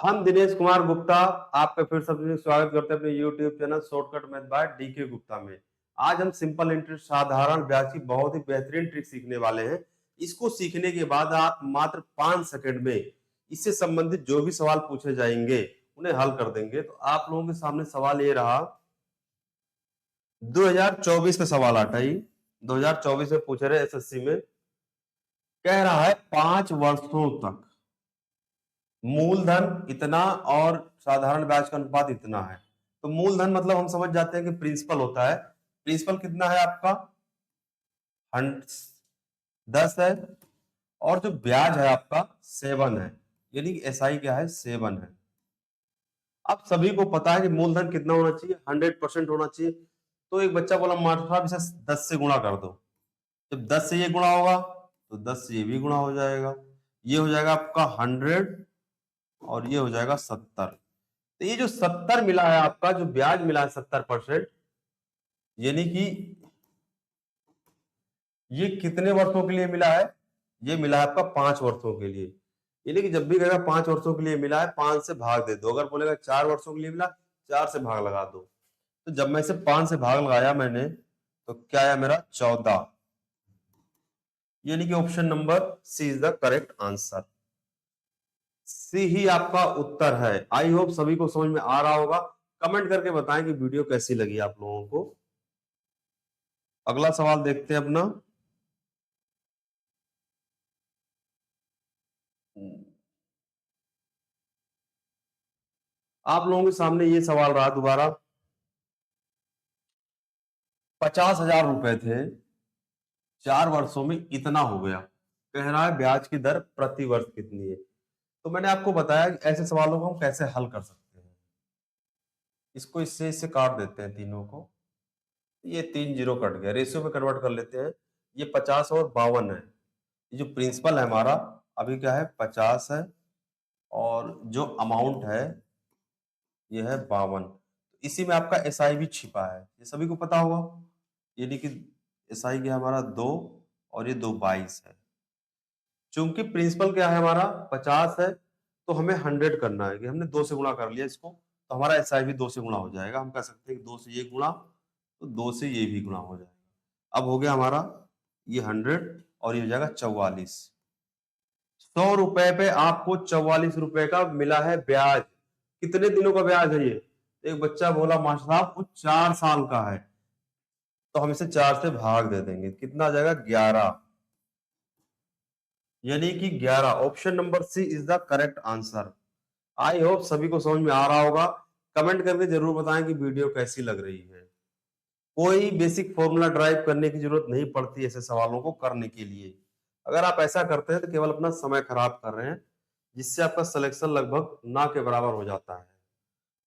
हम दिनेश कुमार गुप्ता आपका फिर सबसे स्वागत करते हैं अपने YouTube channel shortcut math by DK Gupta में। आज हम सिंपल इंटरेस्ट साधारण ब्याज की बहुत ही बेहतरीन ट्रिक सीखने वाले हैं। इसको सीखने के बाद आप मात्र 5 सेकंड में इससे संबंधित जो भी सवाल पूछे जाएंगे उन्हें हल कर देंगे। तो आप लोगों के सामने सवाल ये रहा, 2024 का सवाल आता है। 2024 में पूछ रहे एसएससी में, कह रहा है 5 वर्षों तक मूलधन इतना और साधारण ब्याज का अनुपात इतना है। तो मूलधन मतलब हम समझ जाते हैं कि प्रिंसिपल होता है। प्रिंसिपल कितना है आपका 10 है, और जो ब्याज है आपका 7 है, यानी कि एसआई क्या है 7 है। अब सभी को पता है कि मूलधन कितना होना चाहिए 100% होना चाहिए। तो एक बच्चा बोला मास्टर साहब इसे 10 से गुणा कर दो। जब 10 से ये गुणा होगा तो 10 से ये भी गुणा हो जाएगा, ये हो जाएगा आपका 100 और ये हो जाएगा 70। तो ये जो 70 मिला है आपका, जो ब्याज मिला है 70%, यानी कि ये कितने वर्षों के लिए मिला है? ये मिला है आपका 5 वर्षों के लिए। यानी कि जब भी कहेगा 5 वर्षों के लिए मिला है 5 से भाग दे दो। अगर बोलेगा 4 वर्षों के लिए मिला, 4 से भाग लगा दो। तो जब मैं इसे 5 से भाग लगाया मैंने, तो क्या आया मेरा 14। यानी कि option number C is the correct answer. C ही आपका उत्तर है। आई होप सभी को समझ में आ रहा होगा। कमेंट करके बताएं कि वीडियो कैसी लगी आप लोगों को। अगला सवाल देखते हैं अपना। आप लोगों के सामने ये सवाल रहा दोबारा, 50,000 रुपए थे, 4 वर्षों में इतना हो गया। कह रहा है ब्याज की दर प्रति वर्ष कितनी है। तो मैंने आपको बताया कि ऐसे सवालों को हम कैसे हल कर सकते हैं। इसको इससे इससे काट देते हैं तीनों को। ये 3 जीरो कट गया, रेशियो में कन्वर्ट कर लेते हैं। ये 50 और 52 है। ये जो प्रिंसिपल है हमारा अभी क्या है 50 है, और जो अमाउंट है ये है 52। इसी में आपका एसआई भी छिपा है, ये सभी को पता होगा। यानी कि एसआई क्या है हमारा 2, और ये 2 22 है। चूंकि प्रिंसिपल क्या है हमारा 50 है, तो हमें 100 करना है कि हमने 2 से गुणा कर लिया इसको, तो हमारा एसआई भी 2 से गुणा हो जाएगा। हम कह सकते हैं कि 2 से ये गुणा, तो 2 से ये भी गुणा हो जाएगा। अब हो गया हमारा ये 100, और ये हो जाएगा 44। 100 रुपए पे आपको 44 रुपए का मिला है ब्याज। कितने दिनों का ब्याज है ये? एक बच्चा बोला मास्टर साहब वो 4 साल का है। तो हम इसे 4 से भाग दे देंगे, कितना आ जाएगा 11। यानी कि 11। Option number C is the correct answer. I hope सभी को समझ में आ रहा होगा। कमेंट करके जरूर बताएं कि वीडियो कैसी लग रही है। कोई बेसिक फॉर्मूला ड्राइव करने की जरूरत नहीं पड़ती ऐसे सवालों को करने के लिए। अगर आप ऐसा करते हैं तो केवल अपना समय खराब कर रहे हैं, जिससे आपका सिलेक्शन लगभग ना के बराबर हो जाता है।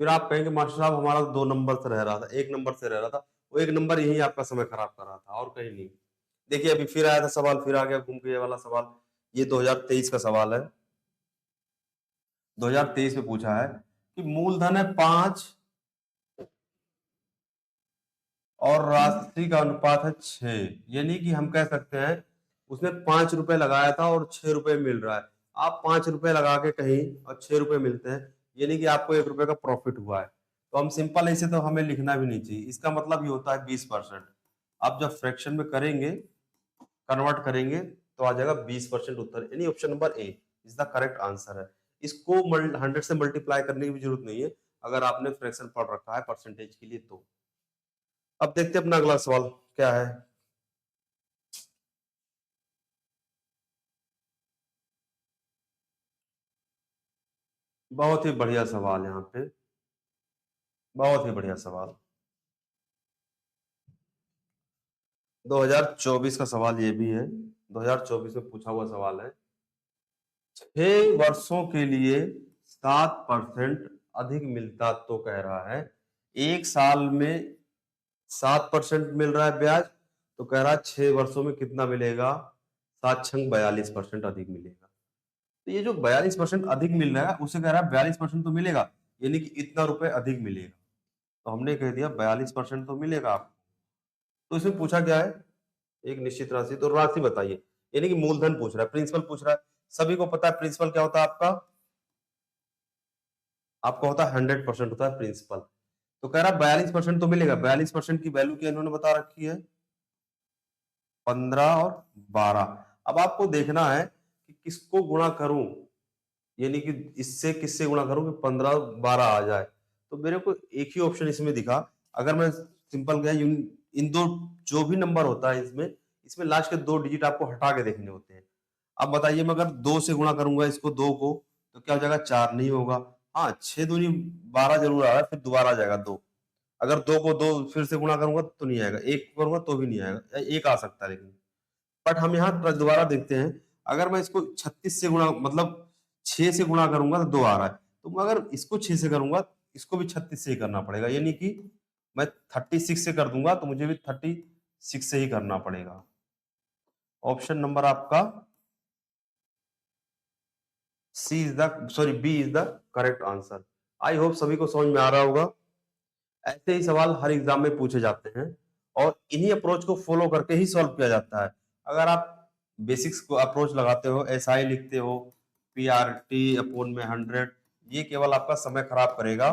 फिर आप कहेंगे मास्टर साहब हमारा 2 नंबर से रह रहा था, 1 नंबर से रह रहा था। वो 1 नंबर यही आपका समय खराब कर रहा था और कहीं नहीं। देखिए अभी फिर आया था सवाल, फिर आ गया घूम के ये वाला सवाल। ये 2023 का सवाल है। 2023 में पूछा है कि मूलधन है 5 और राशि का अनुपात है 6। यानी कि हम कह सकते हैं उसने 5 रुपए लगाया था और 6 रुपए मिल रहा है। आप 5 रुपए लगा के कहीं और 6 रुपए मिलते हैं, यानी कि आपको 1 रुपए का प्रॉफिट हुआ है। तो हम सिंपल ऐसे तो हमें लिखना भी नहीं चाहिए। इसका मतलब ये होता है 20%। आप जब फ्रैक्शन में करेंगे, कन्वर्ट करेंगे, तो आ जाएगा 20% उत्तर। यानी option number A is the correct answer है। इसको 100 से मल्टीप्लाई करने की भी जरूरत नहीं है अगर आपने फ्रैक्शन पढ़ रखा है परसेंटेज के लिए। तो अब देखते हैं अपना अगला सवाल क्या है। बहुत ही बढ़िया सवाल यहाँ पे, बहुत ही बढ़िया सवाल। 2024 का सवाल ये भी है। 2024 में पूछा हुआ सवाल है, 6 वर्षों के लिए 7% अधिक मिलता तो कह रहा है 1 साल में 7% मिल रहा है ब्याज, तो कह रहा है 6 वर्षों में कितना मिलेगा? 7 छंग 42% अधिक मिलेगा। तो ये जो 42% अधिक मिल रहा है उसे कह रहा है 42% तो मिलेगा, यानी कि इतना रुपए अधिक मिलेगा। तो हमने कह दिया 42% तो मिलेगा आपको। तो इसमें पूछा क्या है? एक निश्चित राशि, तो राशि बताइए। यानी कि मूलधन पूछ रहा है, प्रिंसिपल पूछ रहा है। सभी को पता है प्रिंसिपल क्या होता है आपका आपका होता है 100% होता है प्रिंसिपल। तो कह रहा 42% तो मिलेगा। 42% की वैल्यू क्या इन्होंने बता रखी है, 15 और 12। अब आपको देखना है कि किसको गुणा करूं, यानी कि इससे किससे गुणा करूं कि 15 12 आ जाए। तो मेरे को एक ही ऑप्शन इसमें दिखा। अगर मैं सिंपल गया, इन दो जो भी नंबर होता है इसमें, इसमें लास्ट के 2 डिजिट आपको हटा के देखने होते हैं। अब बताइए, मैं अगर 2 से गुणा करूंगा इसको 2 को, तो क्या हो जाएगा, 4 नहीं होगा। हाँ, 6 दूनी 12 जरूर आ रहा है, फिर दोबारा आ जाएगा 2। अगर 2 को 2 फिर से गुणा करूंगा तो नहीं आएगा, 1 करूंगा तो भी नहीं आएगा, 1 आ सकता है लेकिन। बट हम यहाँ दोबारा देखते हैं। अगर मैं इसको 36 से गुणा, मतलब 6 से गुणा करूंगा तो 2 आ रहा है। तो मैं अगर इसको 6 से करूंगा, इसको भी 36 से ही करना पड़ेगा, यानी कि मैं 36 से कर दूंगा तो मुझे भी 36 से ही करना पड़ेगा। ऑप्शन नंबर आपका C is the sorry B is the correct answer. I hope सभी को समझ में आ रहा होगा। ऐसे ही सवाल हर एग्जाम में पूछे जाते हैं और इन्हीं अप्रोच को फॉलो करके ही सॉल्व किया जाता है। अगर आप बेसिक्स को अप्रोच लगाते हो, एसआई लिखते हो, पीआरटी अपोन में 100, ये केवल आपका समय खराब करेगा।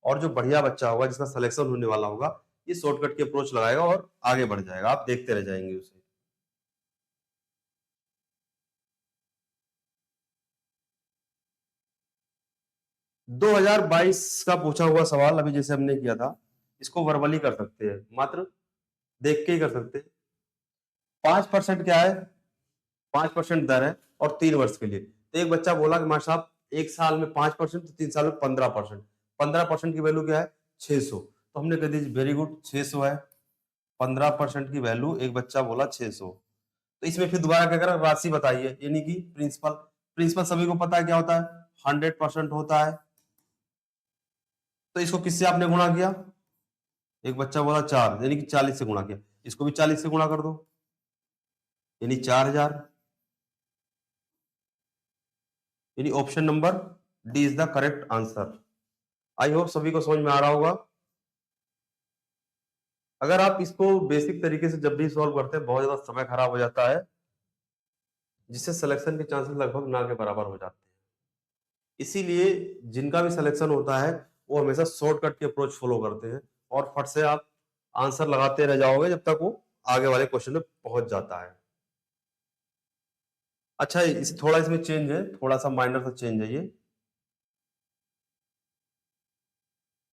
और जो बढ़िया बच्चा होगा, जिसका सिलेक्शन होने वाला होगा, ये शॉर्टकट की अप्रोच लगाएगा और आगे बढ़ जाएगा, आप देखते रह जाएंगे उसे। 2022 का पूछा हुआ सवाल अभी जैसे हमने किया था, इसको वर्बली कर सकते हैं, मात्र देख के ही कर सकते हैं। 5% क्या है, 5% दर है और 3 वर्ष के लिए। तो एक बच्चा बोला कि मास्टर साहब, 1 साल में 5%, तो 3 साल में 15%। 15% की वैल्यू क्या है, 600। तो हमने कह दी वेरी गुड, 600 है। 15% की वैल्यू, एक बच्चा बोला 600। तो इसमें फिर दोबारा क्या करें, राशि बताइए, यानी कि प्रिंसिपल। प्रिंसिपल सभी को पता है क्या होता है, 100% होता है। तो इसको किससे आपने गुणा किया, एक बच्चा बोला 4, यानी कि 40 से गुणा किया। इसको भी 40 से गुणा कर दो, यानी 4000। यानी option number D is the correct answer. I hope सभी को समझ में आ रहा होगा। अगर आप इसको बेसिक तरीके से जब भी सॉल्व करते हैं, बहुत ज्यादा समय खराब हो जाता है, जिससे सिलेक्शन के चांसेस लगभग ना के बराबर हो जाते हैं। इसीलिए जिनका भी सिलेक्शन होता है, वो हमेशा शॉर्टकट की अप्रोच फॉलो करते हैं और फट से आप आंसर लगाते रह जाओगे जब तक वो आगे वाले क्वेश्चन में पहुंच जाता है। अच्छा, इस थोड़ा इसमें चेंज है, थोड़ा सा माइनर सा चेंज है ये।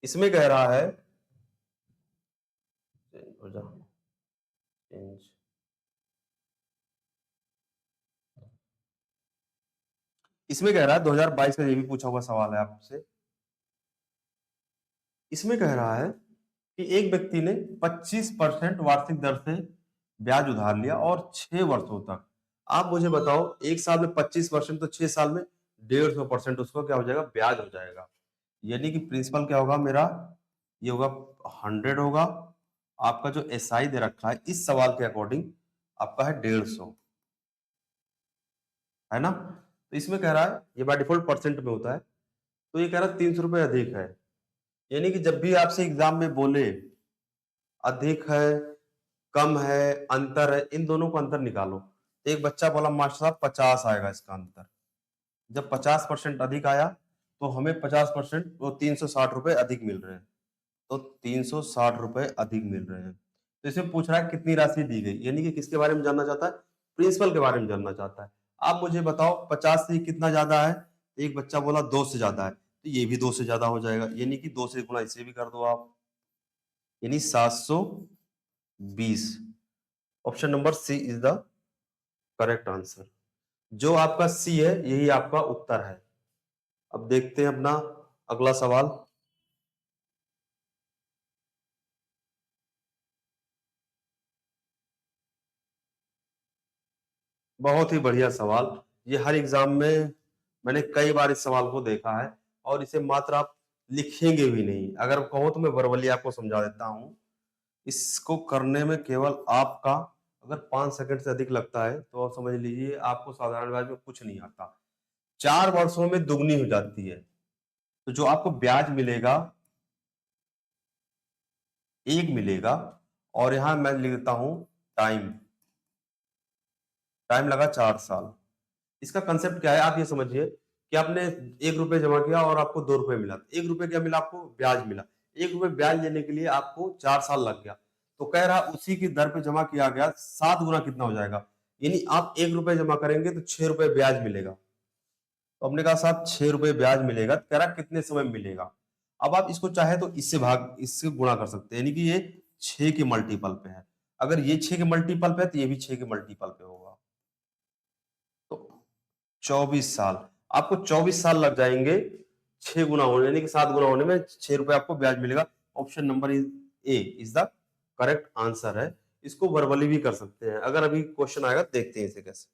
इसमें कह रहा है, चेंज हो जा, चेंज। इसमें कह रहा है 2022 का, ये भी पूछा हुआ सवाल है आपसे। इसमें कह रहा है कि एक व्यक्ति ने 25% वार्षिक दर से ब्याज उधार लिया और 6 वर्षों तक। आप मुझे बताओ, 1 साल में 25%, तो 6 साल में 150% उसको क्या हो जाएगा, ब्याज हो जाएगा। यानी कि प्रिंसिपल क्या होगा मेरा, ये होगा 100 होगा। आपका जो एसआई दे रखा है इस सवाल के अकॉर्डिंग, आपका है 150, है ना। तो इसमें कह रहा है, ये बाय डिफॉल्ट परसेंट में होता है, तो ये कह रहा है 300 रुपये अधिक है। यानी कि जब भी आपसे एग्जाम में बोले अधिक है, कम है, अंतर है, इन दोनों को अंतर निकालो। तो एक बच्चा बोला मास्टर साहब 50 आएगा इसका अंतर। जब 50% अधिक आया, तो हमें 50%, वो 360 रुपए अधिक मिल रहे हैं। तो 360 रुपए अधिक मिल रहे हैं। तो इसमें पूछ रहा है कितनी राशि दी गई, यानी कि किसके बारे में जानना चाहता है, प्रिंसिपल के बारे में जानना चाहता है। आप मुझे बताओ 50 से कितना ज्यादा है। एक बच्चा बोला 2 से ज्यादा है, तो ये भी 2 से ज्यादा हो जाएगा, यानी कि 2 से गुणा इसे भी कर दो आप, यानी 720। Option number C is the correct answer. जो आपका सी है यही आपका उत्तर है। अब देखते हैं अपना अगला सवाल। बहुत ही बढ़िया सवाल। ये हर एग्जाम में मैंने कई बार इस सवाल को देखा है, और इसे मात्र आप लिखेंगे भी नहीं। अगर कहो तो मैं वर्बली आपको समझा देता हूं। इसको करने में केवल आपका अगर 5 सेकंड से अधिक लगता है, तो आप समझ लीजिए आपको साधारण ब्याज में कुछ नहीं आता। 4 वर्षों में दुगनी हो जाती है। तो जो आपको ब्याज मिलेगा, एक मिलेगा। और यहां मैं लिख देता हूं टाइम। टाइम लगा 4 साल। इसका कंसेप्ट क्या है, आप ये समझिए कि आपने 1 रुपए जमा किया और आपको 2 रुपए मिला। 1 रुपए क्या मिला आपको? ब्याज मिला। 1 रुपए ब्याज लेने के लिए आपको 4 साल लग गया। तो कह रहा उसी की दर पे जमा किया गया 7 गुना कितना हो जाएगा? यानी आप 1 रुपए जमा करेंगे तो 6 रुपए ब्याज मिलेगा। तो हमने कहा साहब 6 रुपए ब्याज मिलेगा, तो कह रहा कितने समय में मिलेगा? अब आप इसको चाहे तो इससे गुणा कर सकते हैं, यानी कि ये 6 के मल्टीपल पे है। अगर ये 6 के मल्टीपल पे है तो ये भी 6 के मल्टीपल पे होगा। तो 24 साल, आपको 24 साल लग जाएंगे 6 गुना होने, यानी कि 7 गुना होने में 6 रुपए आपको ब्याज मिलेगा। Option number A is the correct answer है। इसको वर्बली भी कर सकते हैं, अगर अभी क्वेश्चन आएगा देखते हैं इसे कैसे।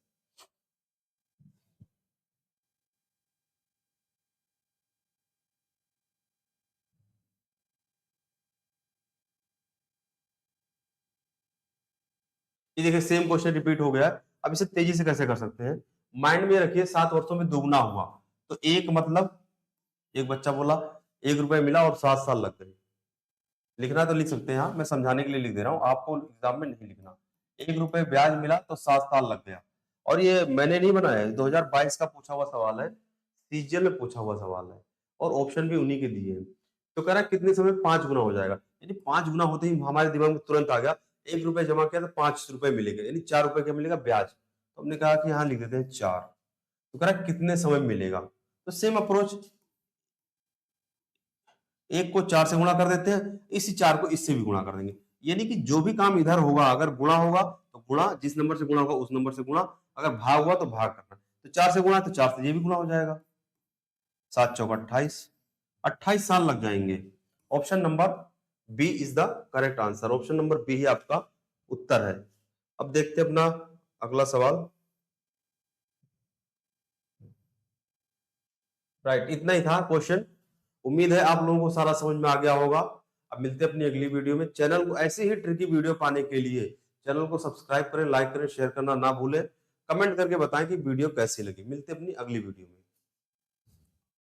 ये देखिए सेम क्वेश्चन रिपीट हो गया। अब इसे तेजी से कैसे कर सकते हैं? माइंड में रखिए 7 वर्षों में दुगना हुआ, तो एक मतलब एक बच्चा बोला 1 रुपए मिला और 7 साल लग गए। लिखना तो लिख सकते हैं, हाँ मैं समझाने के लिए लिख दे रहा हूँ, आपको एग्जाम में नहीं लिखना। 1 रुपए ब्याज मिला तो 7 साल लग गया। और ये मैंने नहीं बनाया है, 2022 का पूछा हुआ सवाल है, सीजीएल में पूछा हुआ सवाल है, और ऑप्शन भी उन्हीं के दिए हैं। तो कह रहा है कितने समय में 5 गुना हो जाएगा, यानी 5 गुना होते ही हमारे दिमाग में तुरंत आ गया 1 रुपए जमा किया तो 5 रुपए मिलेगा, यानी 4 रुपए क्या मिलेगा? ब्याज। तो हमने कहा कि यहाँ लिख देते हैं 4। तो कह रहा है कितने समय में मिलेगा? तो सेम अप्रोच, एक को 4 से गुणा कर देते हैं, इसी 4 को इससे भी गुणा कर देंगे। यानी कि जो भी काम इधर होगा, अगर गुणा होगा तो गुणा, जिस नंबर से गुणा होगा उस नंबर से गुणा, अगर भाग हुआ तो भाग करना। तो 4 से गुणा तो 4 से ये भी गुणा हो जाएगा। 7 चौका 28, 28 साल लग जाएंगे। Option number B is the correct answer. Option number B ही आपका उत्तर है। अब देखते हैं अपना अगला सवाल। राइट, इतना ही था क्वेश्चन। उम्मीद है आप लोगों को सारा समझ में आ गया होगा। अब मिलते हैं अपनी अगली वीडियो में। चैनल को ऐसे ही ट्रिकी वीडियो पाने के लिए चैनल को सब्सक्राइब करें, लाइक करें, शेयर करना ना भूलें। कमेंट करके बताएं कि वीडियो कैसी लगी। मिलते हैं अपनी अगली वीडियो में।